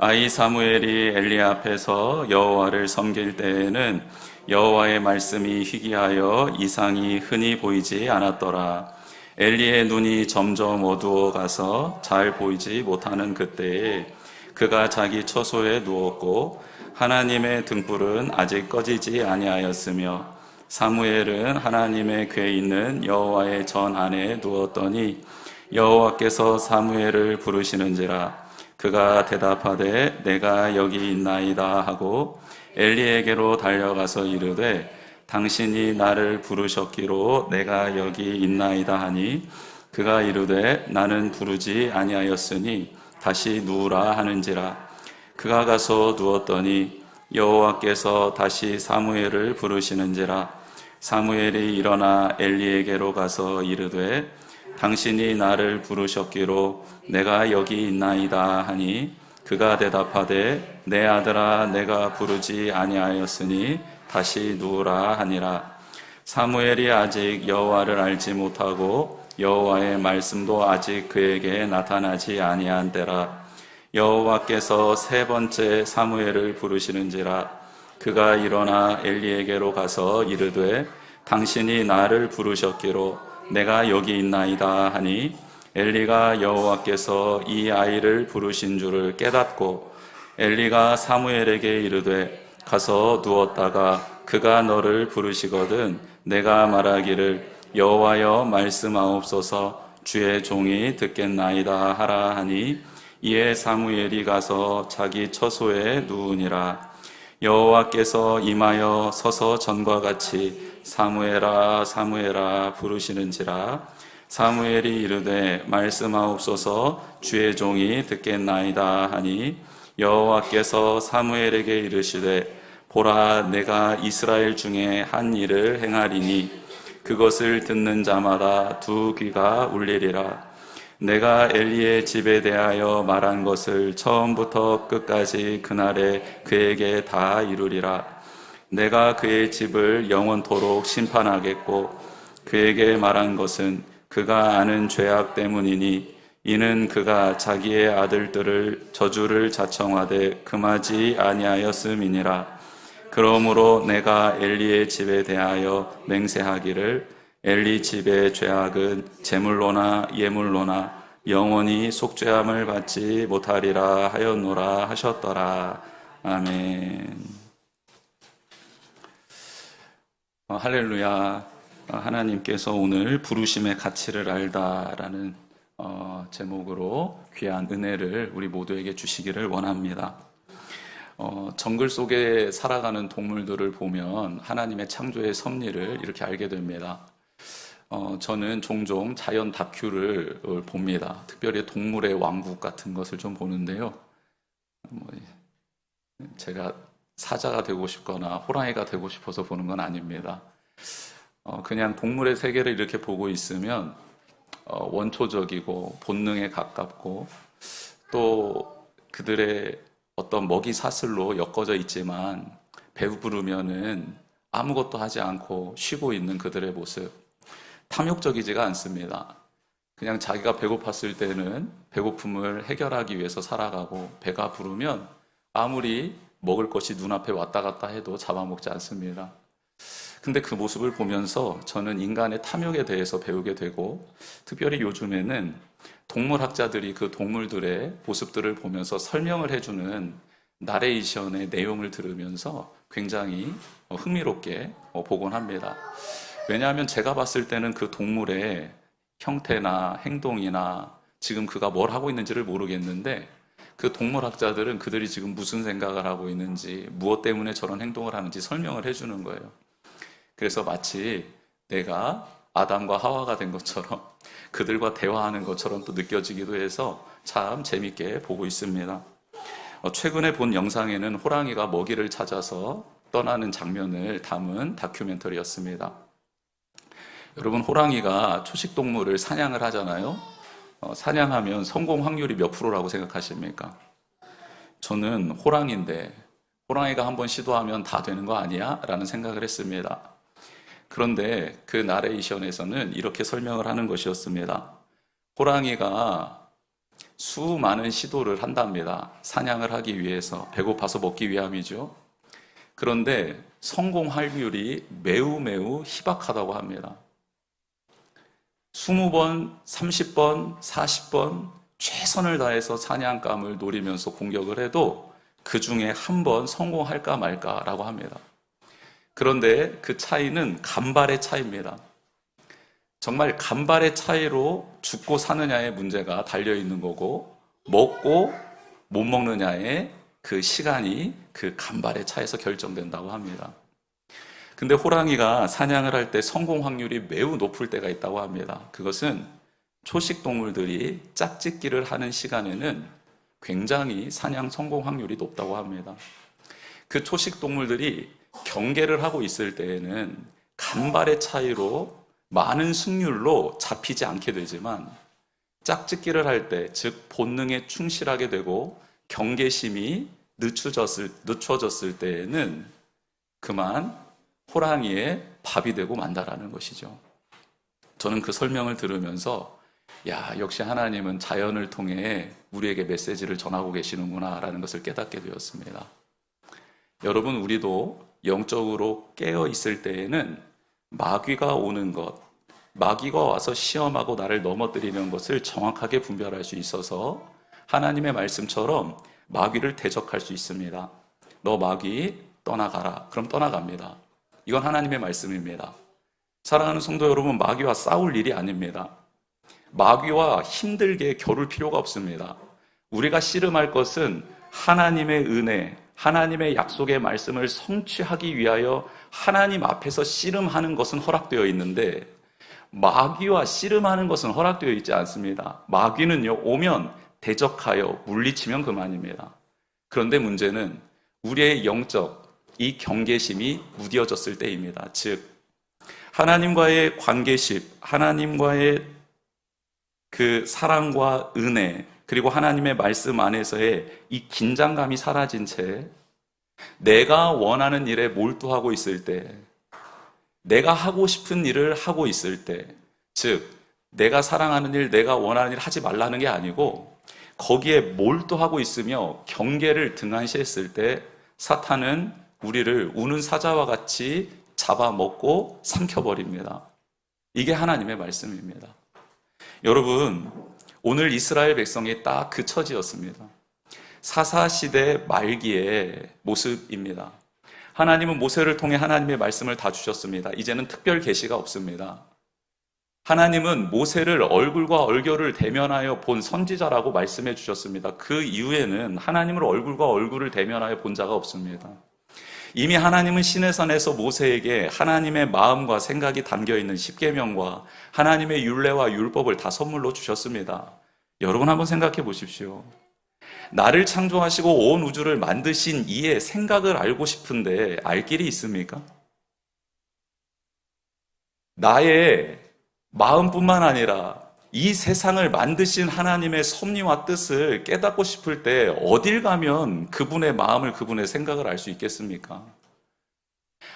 아이 사무엘이 엘리 앞에서 여호와를 섬길 때에는 여호와의 말씀이 희귀하여 이상이 흔히 보이지 않았더라. 엘리의 눈이 점점 어두워 가서 잘 보이지 못하는 그때에 그가 자기 처소에 누웠고 하나님의 등불은 아직 꺼지지 아니하였으며 사무엘은 하나님의 궤에 있는 여호와의 전 안에 누웠더니 여호와께서 사무엘을 부르시는지라. 그가 대답하되 내가 여기 있나이다 하고 엘리에게로 달려가서 이르되 당신이 나를 부르셨기로 내가 여기 있나이다 하니 그가 이르되 나는 부르지 아니하였으니 다시 누우라 하는지라. 그가 가서 누웠더니 여호와께서 다시 사무엘을 부르시는지라. 사무엘이 일어나 엘리에게로 가서 이르되 당신이 나를 부르셨기로 내가 여기 있나이다 하니 그가 대답하되 내 아들아 내가 부르지 아니하였으니 다시 누우라 하니라. 사무엘이 아직 여호와를 알지 못하고 여호와의 말씀도 아직 그에게 나타나지 아니한 때라. 여호와께서 세 번째 사무엘을 부르시는지라. 그가 일어나 엘리에게로 가서 이르되 당신이 나를 부르셨기로 내가 여기 있나이다 하니 엘리가 여호와께서 이 아이를 부르신 줄을 깨닫고 엘리가 사무엘에게 이르되 가서 누웠다가 그가 너를 부르시거든 내가 말하기를 여호와여 말씀하옵소서 주의 종이 듣겠나이다 하라 하니 이에 사무엘이 가서 자기 처소에 누우니라. 여호와께서 임하여 서서 전과 같이 사무엘아 사무엘아 부르시는지라. 사무엘이 이르되 말씀하옵소서 주의 종이 듣겠나이다 하니 여호와께서 사무엘에게 이르시되 보라 내가 이스라엘 중에 한 일을 행하리니 그것을 듣는 자마다 두 귀가 울리리라. 내가 엘리의 집에 대하여 말한 것을 처음부터 끝까지 그날에 그에게 다 이루리라. 내가 그의 집을 영원토록 심판하겠고 그에게 말한 것은 그가 아는 죄악 때문이니 이는 그가 자기의 아들들을 저주를 자청하되 금하지 아니하였음이니라. 그러므로 내가 엘리의 집에 대하여 맹세하기를 엘리 집의 죄악은 제물로나 예물로나 영원히 속죄함을 받지 못하리라 하였노라 하셨더라. 아멘. 할렐루야. 하나님께서 오늘 부르심의 가치를 알다라는 제목으로 귀한 은혜를 우리 모두에게 주시기를 원합니다. 정글 속에 살아가는 동물들을 보면 하나님의 창조의 섭리를 이렇게 알게 됩니다. 저는 종종 자연 다큐를 봅니다. 특별히 동물의 왕국 같은 것을 좀 보는데요. 제가 사자가 되고 싶거나 호랑이가 되고 싶어서 보는 건 아닙니다. 그냥 동물의 세계를 이렇게 보고 있으면 원초적이고 본능에 가깝고 또 그들의 어떤 먹이 사슬로 엮어져 있지만 배부르면은 아무것도 하지 않고 쉬고 있는 그들의 모습, 탐욕적이지가 않습니다. 그냥 자기가 배고팠을 때는 배고픔을 해결하기 위해서 살아가고 배가 부르면 아무리 먹을 것이 눈앞에 왔다 갔다 해도 잡아먹지 않습니다. 근데 그 모습을 보면서 저는 인간의 탐욕에 대해서 배우게 되고 특별히 요즘에는 동물학자들이 그 동물들의 모습들을 보면서 설명을 해주는 나레이션의 내용을 들으면서 굉장히 흥미롭게 보곤 합니다. 왜냐하면 제가 봤을 때는 그 동물의 형태나 행동이나 지금 그가 뭘 하고 있는지를 모르겠는데 그 동물학자들은 그들이 지금 무슨 생각을 하고 있는지 무엇 때문에 저런 행동을 하는지 설명을 해주는 거예요. 그래서 마치 내가 아담과 하와가 된 것처럼 그들과 대화하는 것처럼 또 느껴지기도 해서 참 재밌게 보고 있습니다. 최근에 본 영상에는 호랑이가 먹이를 찾아서 떠나는 장면을 담은 다큐멘터리였습니다. 여러분, 호랑이가 초식동물을 사냥을 하잖아요. 사냥하면 성공 확률이 몇 프로라고 생각하십니까? 저는 호랑이인데 호랑이가 한번 시도하면 다 되는 거 아니야? 라는 생각을 했습니다. 그런데 그 나레이션에서는 이렇게 설명을 하는 것이었습니다. 호랑이가 수많은 시도를 한답니다. 사냥을 하기 위해서, 배고파서 먹기 위함이죠. 그런데 성공 확률이 매우 매우 희박하다고 합니다. 20번, 30번, 40번 최선을 다해서 사냥감을 노리면서 공격을 해도 그 중에 한 번 성공할까 말까라고 합니다. 그런데 그 차이는 간발의 차이입니다. 정말 간발의 차이로 죽고 사느냐의 문제가 달려있는 거고, 먹고 못 먹느냐의 그 시간이 그 간발의 차이에서 결정된다고 합니다. 근데 호랑이가 사냥을 할 때 성공 확률이 매우 높을 때가 있다고 합니다. 그것은 초식 동물들이 짝짓기를 하는 시간에는 굉장히 사냥 성공 확률이 높다고 합니다. 그 초식 동물들이 경계를 하고 있을 때에는 간발의 차이로 많은 승률로 잡히지 않게 되지만, 짝짓기를 할 때, 즉 본능에 충실하게 되고 경계심이 늦춰졌을 때에는 그만 호랑이의 밥이 되고 만다라는 것이죠. 저는 그 설명을 들으면서 역시 하나님은 자연을 통해 우리에게 메시지를 전하고 계시는구나 라는 것을 깨닫게 되었습니다. 여러분, 우리도 영적으로 깨어 있을 때에는 마귀가 오는 것, 마귀가 와서 시험하고 나를 넘어뜨리는 것을 정확하게 분별할 수 있어서 하나님의 말씀처럼 마귀를 대적할 수 있습니다. 너 마귀 떠나가라. 그럼 떠나갑니다. 이건 하나님의 말씀입니다. 사랑하는 성도 여러분, 마귀와 싸울 일이 아닙니다. 마귀와 힘들게 겨룰 필요가 없습니다. 우리가 씨름할 것은 하나님의 은혜, 하나님의 약속의 말씀을 성취하기 위하여 하나님 앞에서 씨름하는 것은 허락되어 있는데, 마귀와 씨름하는 것은 허락되어 있지 않습니다. 마귀는요, 오면 대적하여 물리치면 그만입니다. 그런데 문제는 우리의 영적 이 경계심이 무뎌졌을 때입니다. 즉, 하나님과의 관계심, 하나님과의 그 사랑과 은혜, 그리고 하나님의 말씀 안에서의 이 긴장감이 사라진 채 내가 원하는 일에 몰두하고 있을 때, 내가 하고 싶은 일을 하고 있을 때, 즉 내가 사랑하는 일, 내가 원하는 일 하지 말라는 게 아니고 거기에 몰두하고 있으며 경계를 등한시했을 때 사탄은 우리를 우는 사자와 같이 잡아먹고 삼켜버립니다. 이게 하나님의 말씀입니다. 여러분, 오늘 이스라엘 백성이 딱 그 처지였습니다. 사사시대 말기의 모습입니다. 하나님은 모세를 통해 하나님의 말씀을 다 주셨습니다. 이제는 특별 계시가 없습니다. 하나님은 모세를 얼굴과 얼결을 대면하여 본 선지자라고 말씀해 주셨습니다. 그 이후에는 하나님을 얼굴과 얼굴을 대면하여 본 자가 없습니다. 이미 하나님은 시내산에서 모세에게 하나님의 마음과 생각이 담겨있는 십계명과 하나님의 율례와 율법을 다 선물로 주셨습니다. 여러분 한번 생각해 보십시오. 나를 창조하시고 온 우주를 만드신 이의 생각을 알고 싶은데 알 길이 있습니까? 나의 마음뿐만 아니라 이 세상을 만드신 하나님의 섭리와 뜻을 깨닫고 싶을 때 어딜 가면 그분의 마음을, 그분의 생각을 알 수 있겠습니까?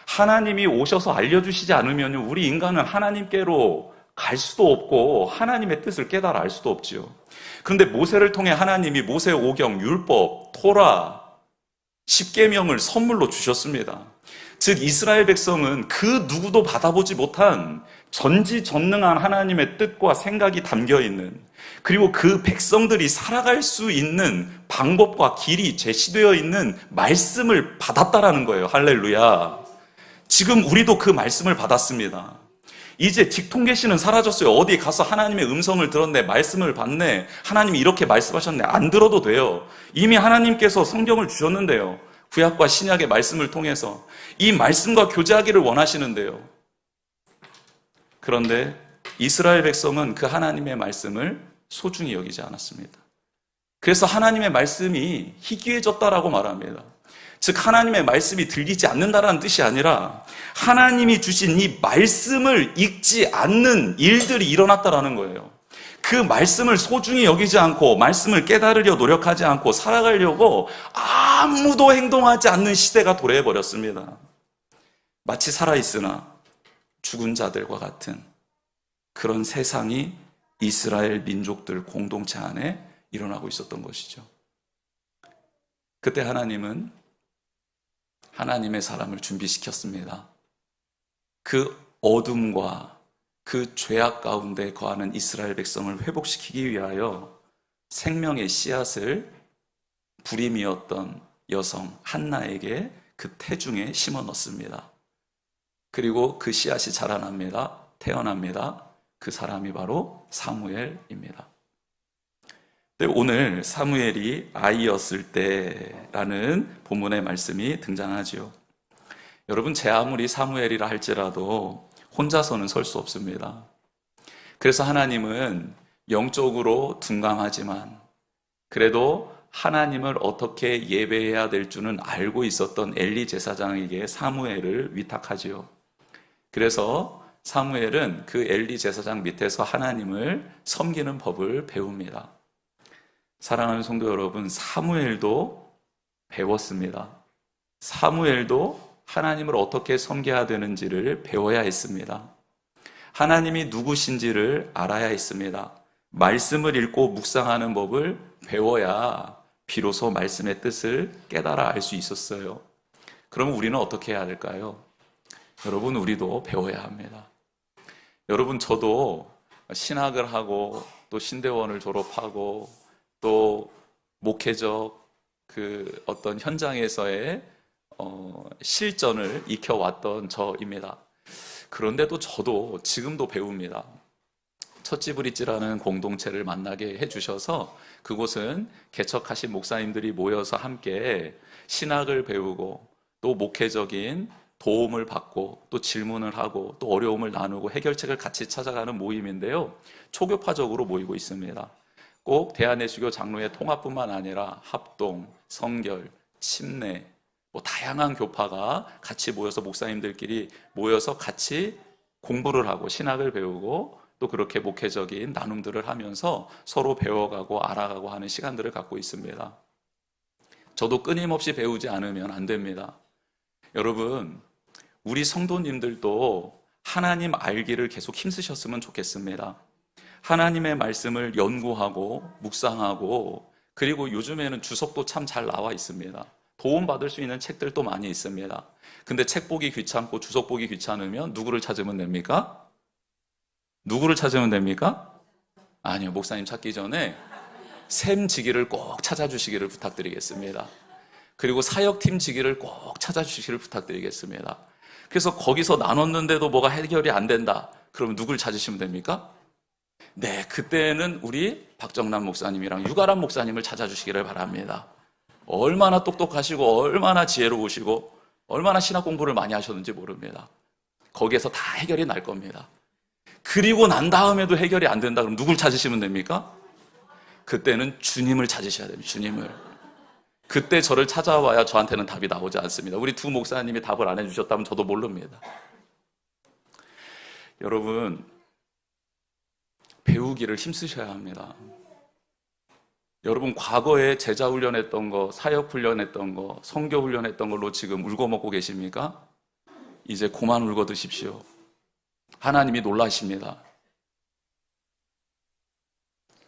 하나님이 오셔서 알려주시지 않으면 우리 인간은 하나님께로 갈 수도 없고 하나님의 뜻을 깨달아 알 수도 없지요. 그런데 모세를 통해 하나님이 모세 오경, 율법, 토라, 십계명을 선물로 주셨습니다. 즉 이스라엘 백성은 그 누구도 받아보지 못한 전지전능한 하나님의 뜻과 생각이 담겨있는, 그리고 그 백성들이 살아갈 수 있는 방법과 길이 제시되어 있는 말씀을 받았다라는 거예요. 할렐루야. 지금 우리도 그 말씀을 받았습니다. 이제 직통계시는 사라졌어요. 어디 가서 하나님의 음성을 들었네, 말씀을 받네, 하나님이 이렇게 말씀하셨네, 안 들어도 돼요. 이미 하나님께서 성경을 주셨는데요. 구약과 신약의 말씀을 통해서 이 말씀과 교제하기를 원하시는데요. 그런데 이스라엘 백성은 그 하나님의 말씀을 소중히 여기지 않았습니다. 그래서 하나님의 말씀이 희귀해졌다라고 말합니다. 즉 하나님의 말씀이 들리지 않는다라는 뜻이 아니라 하나님이 주신 이 말씀을 읽지 않는 일들이 일어났다라는 거예요. 그 말씀을 소중히 여기지 않고 말씀을 깨달으려 노력하지 않고 살아가려고 아무도 행동하지 않는 시대가 도래해버렸습니다. 마치 살아있으나 죽은 자들과 같은 그런 세상이 이스라엘 민족들 공동체 안에 일어나고 있었던 것이죠. 그때 하나님은 하나님의 사람을 준비시켰습니다. 그 어둠과 그 죄악 가운데 거하는 이스라엘 백성을 회복시키기 위하여 생명의 씨앗을 불임이었던 여성 한나에게 그 태중에 심어 넣습니다. 그리고 그 씨앗이 자라납니다. 태어납니다. 그 사람이 바로 사무엘입니다. 오늘 사무엘이 아이였을 때라는 본문의 말씀이 등장하지요. 여러분, 제 아무리 사무엘이라 할지라도 혼자서는 설 수 없습니다. 그래서 하나님은 영적으로 둔감하지만 그래도 하나님을 어떻게 예배해야 될 줄은 알고 있었던 엘리 제사장에게 사무엘을 위탁하지요. 그래서 사무엘은 그 엘리 제사장 밑에서 하나님을 섬기는 법을 배웁니다. 사랑하는 성도 여러분, 사무엘도 배웠습니다. 사무엘도 하나님을 어떻게 섬겨야 되는지를 배워야 했습니다. 하나님이 누구신지를 알아야 했습니다. 말씀을 읽고 묵상하는 법을 배워야 비로소 말씀의 뜻을 깨달아 알 수 있었어요. 그럼 우리는 어떻게 해야 될까요? 여러분, 우리도 배워야 합니다. 여러분, 저도 신학을 하고 또 신대원을 졸업하고 또 목회적 그 어떤 현장에서의 실전을 익혀왔던 저입니다. 그런데도 저도 지금도 배웁니다. 첫지브릿지라는 공동체를 만나게 해주셔서 그곳은 개척하신 목사님들이 모여서 함께 신학을 배우고 또 목회적인 도움을 받고 또 질문을 하고 또 어려움을 나누고 해결책을 같이 찾아가는 모임인데요. 초교파적으로 모이고 있습니다. 꼭 대한예수교 장로의 통합뿐만 아니라 합동, 성결, 침례, 다양한 교파가 같이 모여서 목사님들끼리 모여서 같이 공부를 하고 신학을 배우고 또 그렇게 목회적인 나눔들을 하면서 서로 배워가고 알아가고 하는 시간들을 갖고 있습니다. 저도 끊임없이 배우지 않으면 안 됩니다. 여러분, 우리 성도님들도 하나님 알기를 계속 힘쓰셨으면 좋겠습니다. 하나님의 말씀을 연구하고 묵상하고 그리고 요즘에는 주석도 참 잘 나와 있습니다. 도움받을 수 있는 책들도 많이 있습니다. 근데 책 보기 귀찮고 주석 보기 귀찮으면 누구를 찾으면 됩니까? 누구를 찾으면 됩니까? 아니요, 목사님 찾기 전에 샘지기를 꼭 찾아주시기를 부탁드리겠습니다. 그리고 사역팀 지기를 꼭 찾아주시기를 부탁드리겠습니다. 그래서 거기서 나눴는데도 뭐가 해결이 안 된다. 그러면 누굴 찾으시면 됩니까? 네, 그때는 우리 박정남 목사님이랑 유가람 목사님을 찾아주시기를 바랍니다. 얼마나 똑똑하시고 얼마나 지혜로우시고 얼마나 신학 공부를 많이 하셨는지 모릅니다. 거기에서 다 해결이 날 겁니다. 그리고 난 다음에도 해결이 안 된다. 그럼 누굴 찾으시면 됩니까? 그때는 주님을 찾으셔야 됩니다. 주님을. 그때 저를 찾아와야 저한테는 답이 나오지 않습니다. 우리 두 목사님이 답을 안 해주셨다면 저도 모릅니다. 여러분, 배우기를 힘쓰셔야 합니다. 여러분, 과거에 제자 훈련했던 거, 사역 훈련했던 거, 선교 훈련했던 걸로 지금 울고 먹고 계십니까? 이제 그만 울고 드십시오. 하나님이 놀라십니다.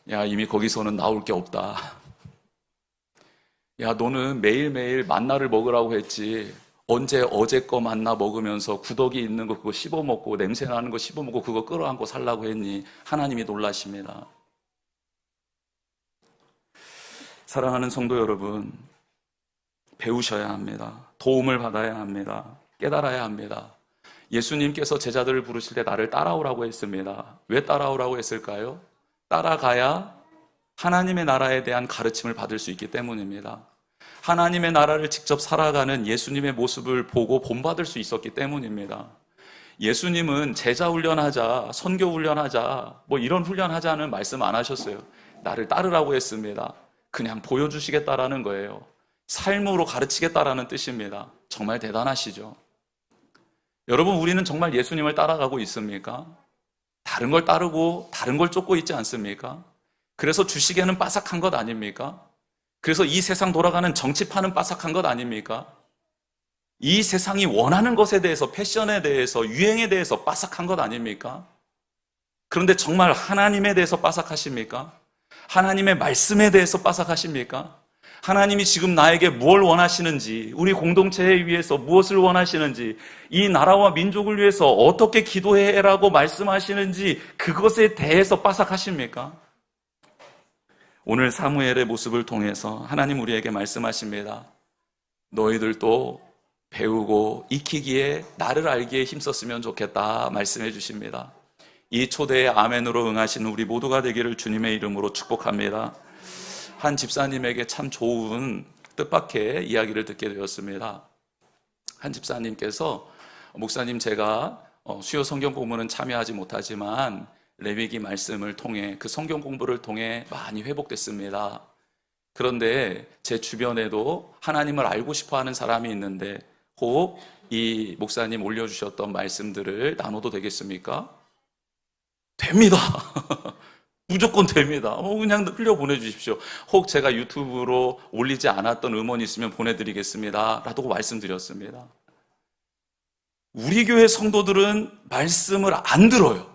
야, 이미 거기서는 나올 게 없다. 야, 너는 매일매일 만나를 먹으라고 했지. 언제 어제 거 만나 먹으면서 구더기 있는 거 그거 씹어먹고 냄새 나는 거 씹어먹고 그거 끌어안고 살라고 했니? 하나님이 놀라십니다. 사랑하는 성도 여러분, 배우셔야 합니다. 도움을 받아야 합니다. 깨달아야 합니다. 예수님께서 제자들을 부르실 때 나를 따라오라고 했습니다. 왜 따라오라고 했을까요? 따라가야 하나님의 나라에 대한 가르침을 받을 수 있기 때문입니다. 하나님의 나라를 직접 살아가는 예수님의 모습을 보고 본받을 수 있었기 때문입니다. 예수님은 제자 훈련하자, 선교 훈련하자, 이런 훈련하자는 말씀 안 하셨어요. 나를 따르라고 했습니다. 그냥 보여주시겠다라는 거예요. 삶으로 가르치겠다라는 뜻입니다. 정말 대단하시죠? 여러분, 우리는 정말 예수님을 따라가고 있습니까? 다른 걸 따르고 다른 걸 쫓고 있지 않습니까? 그래서 주식에는 빠삭한 것 아닙니까? 그래서 이 세상 돌아가는 정치판은 빠삭한 것 아닙니까? 이 세상이 원하는 것에 대해서, 패션에 대해서, 유행에 대해서 빠삭한 것 아닙니까? 그런데 정말 하나님에 대해서 빠삭하십니까? 하나님의 말씀에 대해서 빠삭하십니까? 하나님이 지금 나에게 뭘 원하시는지, 우리 공동체에 위해서 무엇을 원하시는지, 이 나라와 민족을 위해서 어떻게 기도해라고 말씀하시는지 그것에 대해서 빠삭하십니까? 오늘 사무엘의 모습을 통해서 하나님 우리에게 말씀하십니다. 너희들도 배우고 익히기에 나를 알기에 힘썼으면 좋겠다 말씀해 주십니다. 이 초대에 아멘으로 응하시는 우리 모두가 되기를 주님의 이름으로 축복합니다. 한 집사님에게 참 좋은 뜻밖의 이야기를 듣게 되었습니다. 한 집사님께서 목사님 제가 수요 성경 공부는 참여하지 못하지만 레위기 말씀을 통해 그 성경 공부를 통해 많이 회복됐습니다. 그런데 제 주변에도 하나님을 알고 싶어하는 사람이 있는데 혹 이 목사님 올려주셨던 말씀들을 나눠도 되겠습니까? 됩니다. 무조건 됩니다. 그냥 흘려 보내주십시오. 혹 제가 유튜브로 올리지 않았던 음원이 있으면 보내드리겠습니다 라고 말씀드렸습니다. 우리 교회 성도들은 말씀을 안 들어요.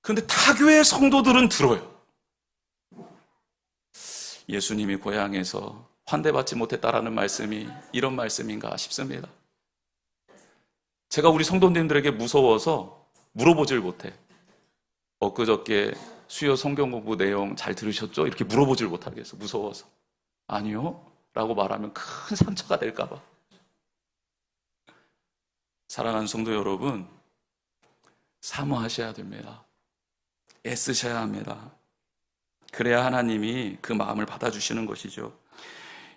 그런데 타 교회 성도들은 들어요. 예수님이 고향에서 환대받지 못했다라는 말씀이 이런 말씀인가 싶습니다. 제가 우리 성도님들에게 무서워서 물어보질 못해. 엊그저께 수요 성경 공부 내용 잘 들으셨죠? 이렇게 물어보질 못하겠어. 무서워서. 아니요? 라고 말하면 큰 상처가 될까 봐. 사랑하는 성도 여러분, 사모하셔야 됩니다. 애쓰셔야 합니다. 그래야 하나님이 그 마음을 받아주시는 것이죠.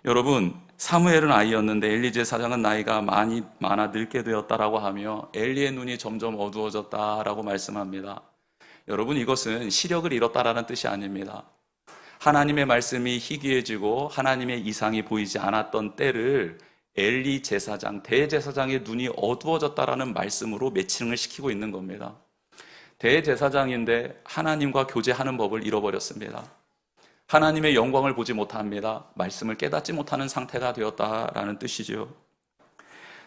여러분, 사무엘은 아이였는데 엘리 제사장은 나이가 많아 늙게 되었다라고 하며 엘리의 눈이 점점 어두워졌다라고 말씀합니다. 여러분, 이것은 시력을 잃었다라는 뜻이 아닙니다. 하나님의 말씀이 희귀해지고 하나님의 이상이 보이지 않았던 때를 엘리 제사장, 대제사장의 눈이 어두워졌다라는 말씀으로 매칭을 시키고 있는 겁니다. 대제사장인데 하나님과 교제하는 법을 잃어버렸습니다. 하나님의 영광을 보지 못합니다. 말씀을 깨닫지 못하는 상태가 되었다라는 뜻이죠.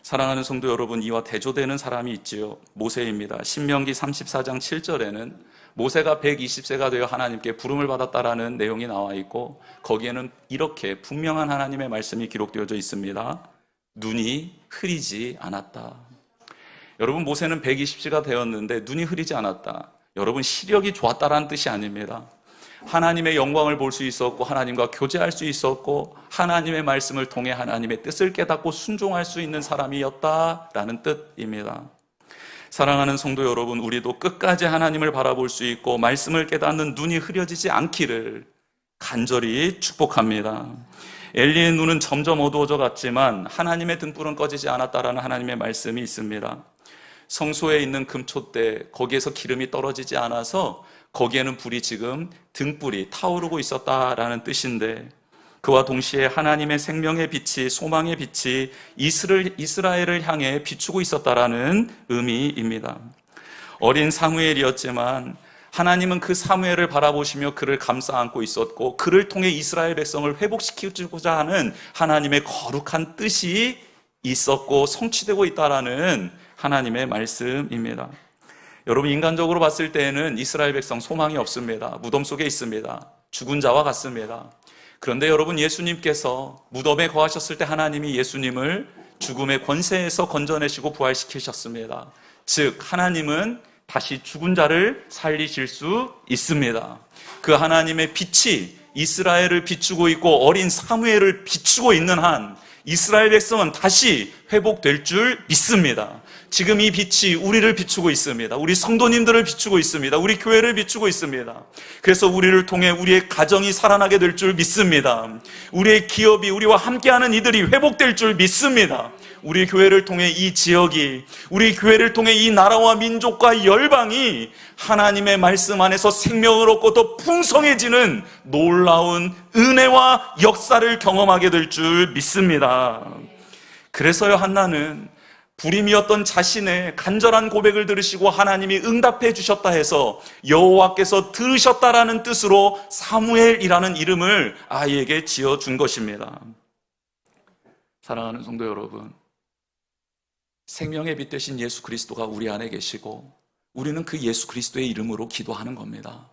사랑하는 성도 여러분, 이와 대조되는 사람이 있지요. 모세입니다. 신명기 34장 7절에는 모세가 120세가 되어 하나님께 부름을 받았다라는 내용이 나와 있고 거기에는 이렇게 분명한 하나님의 말씀이 기록되어져 있습니다. 눈이 흐리지 않았다. 여러분, 모세는 120세가 되었는데 눈이 흐리지 않았다. 여러분, 시력이 좋았다라는 뜻이 아닙니다. 하나님의 영광을 볼 수 있었고 하나님과 교제할 수 있었고 하나님의 말씀을 통해 하나님의 뜻을 깨닫고 순종할 수 있는 사람이었다라는 뜻입니다. 사랑하는 성도 여러분, 우리도 끝까지 하나님을 바라볼 수 있고 말씀을 깨닫는 눈이 흐려지지 않기를 간절히 축복합니다. 엘리의 눈은 점점 어두워져 갔지만 하나님의 등불은 꺼지지 않았다라는 하나님의 말씀이 있습니다. 성소에 있는 금촛대, 거기에서 기름이 떨어지지 않아서 거기에는 불이 지금 등불이 타오르고 있었다라는 뜻인데 그와 동시에 하나님의 생명의 빛이, 소망의 빛이 이스라엘을 향해 비추고 있었다라는 의미입니다. 어린 사무엘이었지만 하나님은 그 사무엘을 바라보시며 그를 감싸 안고 있었고 그를 통해 이스라엘 백성을 회복시키고자 하는 하나님의 거룩한 뜻이 있었고 성취되고 있다라는 하나님의 말씀입니다. 여러분, 인간적으로 봤을 때에는 이스라엘 백성 소망이 없습니다. 무덤 속에 있습니다. 죽은 자와 같습니다. 그런데 여러분, 예수님께서 무덤에 거하셨을 때 하나님이 예수님을 죽음의 권세에서 건져내시고 부활시키셨습니다. 즉 하나님은 다시 죽은 자를 살리실 수 있습니다. 그 하나님의 빛이 이스라엘을 비추고 있고 어린 사무엘을 비추고 있는 한 이스라엘 백성은 다시 회복될 줄 믿습니다. 지금 이 빛이 우리를 비추고 있습니다. 우리 성도님들을 비추고 있습니다. 우리 교회를 비추고 있습니다. 그래서 우리를 통해 우리의 가정이 살아나게 될 줄 믿습니다. 우리의 기업이, 우리와 함께하는 이들이 회복될 줄 믿습니다. 우리 교회를 통해 이 지역이, 우리 교회를 통해 이 나라와 민족과 열방이 하나님의 말씀 안에서 생명을 얻고 더 풍성해지는 놀라운 은혜와 역사를 경험하게 될 줄 믿습니다. 그래서요, 한나는 불임이었던 자신의 간절한 고백을 들으시고 하나님이 응답해 주셨다 해서 여호와께서 들으셨다라는 뜻으로 사무엘이라는 이름을 아이에게 지어준 것입니다. 사랑하는 성도 여러분, 생명의 빛 되신 예수 그리스도가 우리 안에 계시고 우리는 그 예수 그리스도의 이름으로 기도하는 겁니다.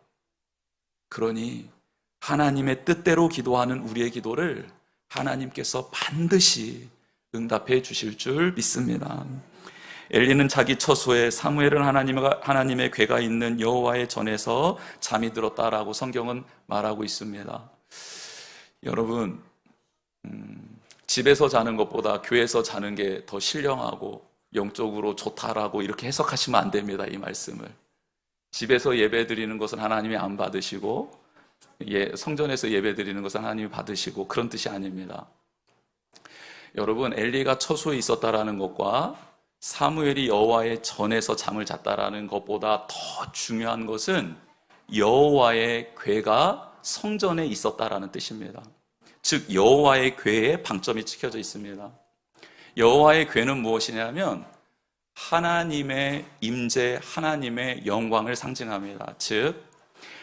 그러니 하나님의 뜻대로 기도하는 우리의 기도를 하나님께서 반드시 응답해 주실 줄 믿습니다. 엘리는 자기 처소에 사무엘은 하나님의 궤가 있는 여호와의 전에서 잠이 들었다라고 성경은 말하고 있습니다. 여러분, 집에서 자는 것보다 교회에서 자는 게 더 신령하고 영적으로 좋다라고 이렇게 해석하시면 안 됩니다. 이 말씀을. 집에서 예배 드리는 것은 하나님이 안 받으시고 성전에서 예배 드리는 것은 하나님이 받으시고 그런 뜻이 아닙니다. 여러분, 엘리가 처소에 있었다라는 것과 사무엘이 여호와의 전에서 잠을 잤다라는 것보다 더 중요한 것은 여호와의 궤가 성전에 있었다라는 뜻입니다. 즉 여호와의 궤에 방점이 찍혀져 있습니다. 여호와의 궤는 무엇이냐면 하나님의 임재, 하나님의 영광을 상징합니다. 즉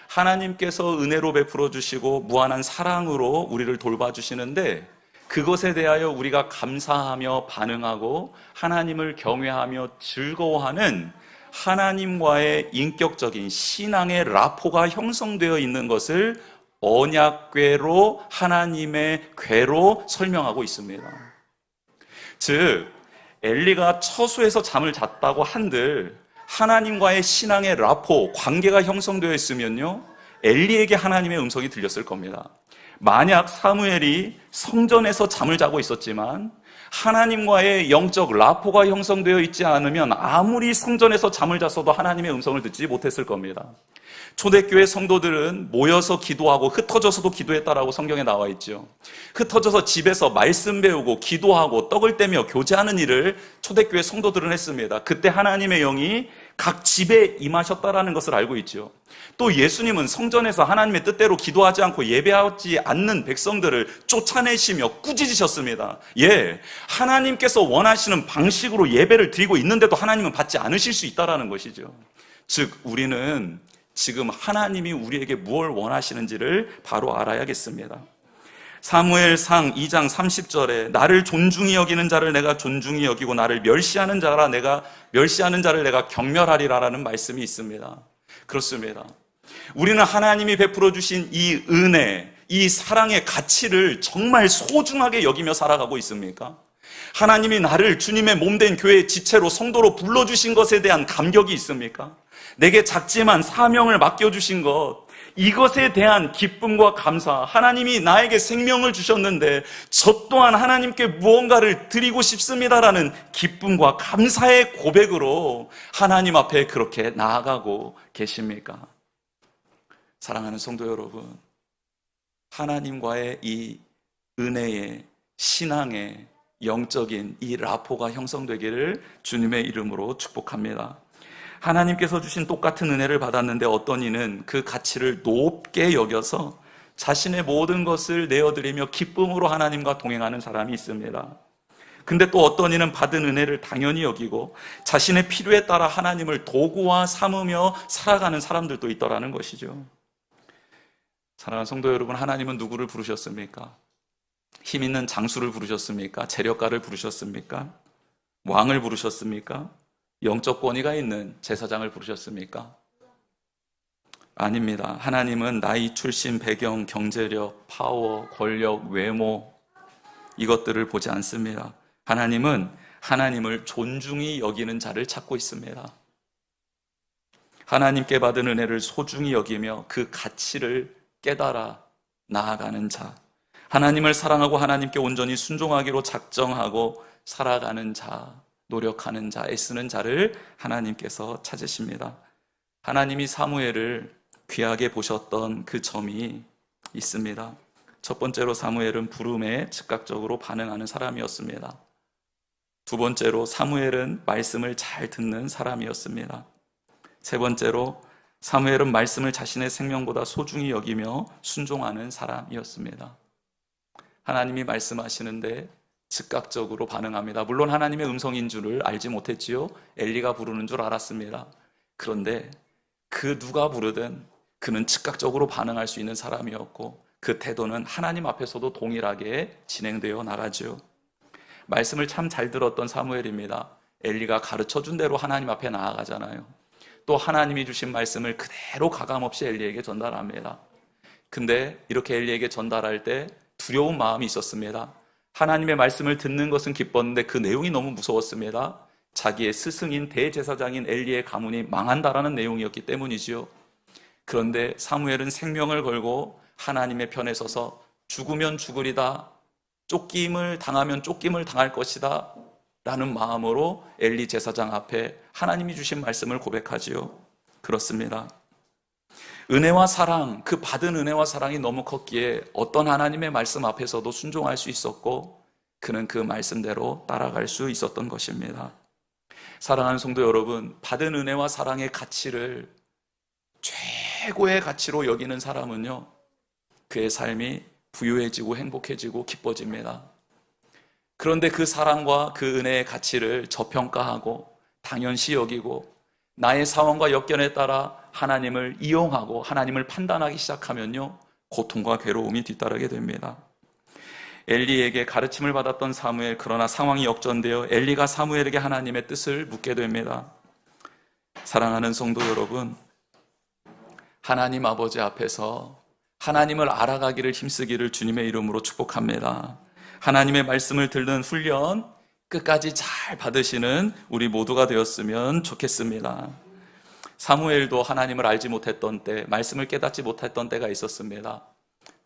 하나님께서 은혜로 베풀어 주시고 무한한 사랑으로 우리를 돌봐주시는데 그것에 대하여 우리가 감사하며 반응하고 하나님을 경외하며 즐거워하는 하나님과의 인격적인 신앙의 라포가 형성되어 있는 것을 언약궤로 하나님의 궤로 설명하고 있습니다. 즉 엘리가 처소에서 잠을 잤다고 한들 하나님과의 신앙의 라포, 관계가 형성되어 있으면요 엘리에게 하나님의 음성이 들렸을 겁니다. 만약 사무엘이 성전에서 잠을 자고 있었지만 하나님과의 영적 라포가 형성되어 있지 않으면 아무리 성전에서 잠을 잤어도 하나님의 음성을 듣지 못했을 겁니다. 초대교회 성도들은 모여서 기도하고 흩어져서도 기도했다라고 성경에 나와 있죠. 흩어져서 집에서 말씀 배우고 기도하고 떡을 떼며 교제하는 일을 초대교회 성도들은 했습니다. 그때 하나님의 영이 각 집에 임하셨다라는 것을 알고 있죠. 또 예수님은 성전에서 하나님의 뜻대로 기도하지 않고 예배하지 않는 백성들을 쫓아내시며 꾸짖으셨습니다. 하나님께서 원하시는 방식으로 예배를 드리고 있는데도 하나님은 받지 않으실 수 있다라는 것이죠. 즉 우리는 지금 하나님이 우리에게 무엇을 원하시는지를 바로 알아야겠습니다. 사무엘상 2장 30절에 나를 존중히 여기는 자를 내가 존중히 여기고 나를 멸시하는 자를 내가 경멸하리라라는 말씀이 있습니다. 그렇습니다. 우리는 하나님이 베풀어 주신 이 은혜, 이 사랑의 가치를 정말 소중하게 여기며 살아가고 있습니까? 하나님이 나를 주님의 몸된 교회의 지체로 성도로 불러주신 것에 대한 감격이 있습니까? 내게 작지만 사명을 맡겨주신 것, 이것에 대한 기쁨과 감사, 하나님이 나에게 생명을 주셨는데 저 또한 하나님께 무언가를 드리고 싶습니다라는 기쁨과 감사의 고백으로 하나님 앞에 그렇게 나아가고 계십니까? 사랑하는 성도 여러분, 하나님과의 이 은혜의 신앙의 영적인 이 라포가 형성되기를 주님의 이름으로 축복합니다. 하나님께서 주신 똑같은 은혜를 받았는데 어떤 이는 그 가치를 높게 여겨서 자신의 모든 것을 내어드리며 기쁨으로 하나님과 동행하는 사람이 있습니다. 근데 또 어떤 이는 받은 은혜를 당연히 여기고 자신의 필요에 따라 하나님을 도구화 삼으며 살아가는 사람들도 있더라는 것이죠. 사랑하는 성도 여러분, 하나님은 누구를 부르셨습니까? 힘 있는 장수를 부르셨습니까? 재력가를 부르셨습니까? 왕을 부르셨습니까? 영적 권위가 있는 제사장을 부르셨습니까? 아닙니다. 하나님은 나이, 출신, 배경, 경제력, 파워, 권력, 외모 이것들을 보지 않습니다. 하나님은 하나님을 존중히 여기는 자를 찾고 있습니다. 하나님께 받은 은혜를 소중히 여기며 그 가치를 깨달아 나아가는 자, 하나님을 사랑하고 하나님께 온전히 순종하기로 작정하고 살아가는 자, 노력하는 자, 애쓰는 자를 하나님께서 찾으십니다. 하나님이 사무엘을 귀하게 보셨던 그 점이 있습니다. 첫 번째로 사무엘은 부름에 즉각적으로 반응하는 사람이었습니다. 두 번째로 사무엘은 말씀을 잘 듣는 사람이었습니다. 세 번째로 사무엘은 말씀을 자신의 생명보다 소중히 여기며 순종하는 사람이었습니다. 하나님이 말씀하시는데 즉각적으로 반응합니다. 물론 하나님의 음성인 줄을 알지 못했지요. 엘리가 부르는 줄 알았습니다. 그런데 그 누가 부르든 그는 즉각적으로 반응할 수 있는 사람이었고 그 태도는 하나님 앞에서도 동일하게 진행되어 나가죠. 말씀을 참 잘 들었던 사무엘입니다. 엘리가 가르쳐준 대로 하나님 앞에 나아가잖아요. 또 하나님이 주신 말씀을 그대로 가감없이 엘리에게 전달합니다. 근데 이렇게 엘리에게 전달할 때 두려운 마음이 있었습니다. 하나님의 말씀을 듣는 것은 기뻤는데 그 내용이 너무 무서웠습니다. 자기의 스승인 대제사장인 엘리의 가문이 망한다라는 내용이었기 때문이지요. 그런데 사무엘은 생명을 걸고 하나님의 편에 서서 죽으면 죽으리다, 쫓김을 당하면 쫓김을 당할 것이다 라는 마음으로 엘리 제사장 앞에 하나님이 주신 말씀을 고백하지요. 그렇습니다. 은혜와 사랑, 그 받은 은혜와 사랑이 너무 컸기에 어떤 하나님의 말씀 앞에서도 순종할 수 있었고 그는 그 말씀대로 따라갈 수 있었던 것입니다. 사랑하는 성도 여러분, 받은 은혜와 사랑의 가치를 최고의 가치로 여기는 사람은요, 그의 삶이 부유해지고 행복해지고 기뻐집니다. 그런데 그 사랑과 그 은혜의 가치를 저평가하고 당연시 여기고 나의 상황과 여건에 따라 하나님을 이용하고 하나님을 판단하기 시작하면요, 고통과 괴로움이 뒤따르게 됩니다. 엘리에게 가르침을 받았던 사무엘, 그러나 상황이 역전되어 엘리가 사무엘에게 하나님의 뜻을 묻게 됩니다. 사랑하는 성도 여러분, 하나님 아버지 앞에서 하나님을 알아가기를 힘쓰기를 주님의 이름으로 축복합니다. 하나님의 말씀을 듣는 훈련 끝까지 잘 받으시는 우리 모두가 되었으면 좋겠습니다. 사무엘도 하나님을 알지 못했던 때, 말씀을 깨닫지 못했던 때가 있었습니다.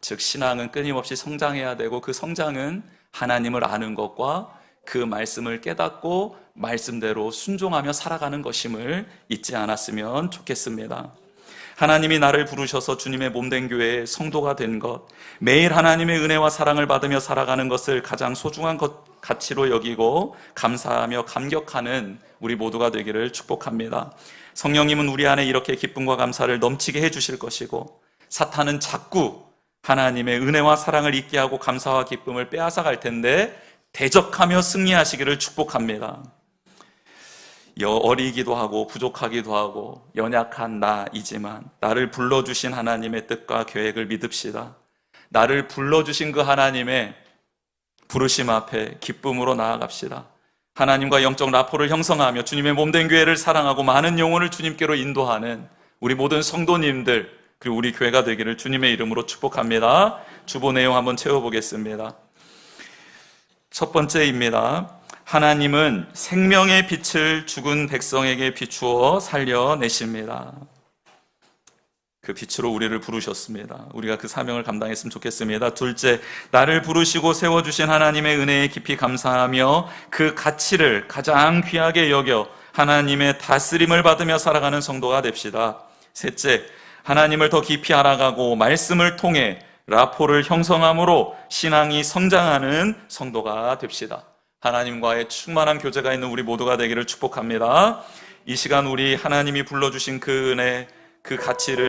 즉 신앙은 끊임없이 성장해야 되고 그 성장은 하나님을 아는 것과 그 말씀을 깨닫고 말씀대로 순종하며 살아가는 것임을 잊지 않았으면 좋겠습니다. 하나님이 나를 부르셔서 주님의 몸된 교회의 성도가 된 것, 매일 하나님의 은혜와 사랑을 받으며 살아가는 것을 가장 소중한 가치로 여기고 감사하며 감격하는 우리 모두가 되기를 축복합니다. 성령님은 우리 안에 이렇게 기쁨과 감사를 넘치게 해주실 것이고 사탄은 자꾸 하나님의 은혜와 사랑을 잊게 하고 감사와 기쁨을 빼앗아갈 텐데 대적하며 승리하시기를 축복합니다. 어리기도 하고 부족하기도 하고 연약한 나이지만 나를 불러주신 하나님의 뜻과 계획을 믿읍시다. 나를 불러주신 그 하나님의 부르심 앞에 기쁨으로 나아갑시다. 하나님과 영적 라포를 형성하며 주님의 몸된 교회를 사랑하고 많은 영혼을 주님께로 인도하는 우리 모든 성도님들 그리고 우리 교회가 되기를 주님의 이름으로 축복합니다. 주보 내용 한번 채워보겠습니다. 첫 번째입니다. 하나님은 생명의 빛을 죽은 백성에게 비추어 살려내십니다. 그 빛으로 우리를 부르셨습니다. 우리가 그 사명을 감당했으면 좋겠습니다. 둘째, 나를 부르시고 세워주신 하나님의 은혜에 깊이 감사하며 그 가치를 가장 귀하게 여겨 하나님의 다스림을 받으며 살아가는 성도가 됩시다. 셋째, 하나님을 더 깊이 알아가고 말씀을 통해 라포를 형성함으로 신앙이 성장하는 성도가 됩시다. 하나님과의 충만한 교제가 있는 우리 모두가 되기를 축복합니다. 이 시간 우리 하나님이 불러주신 그 은혜, 그 가치를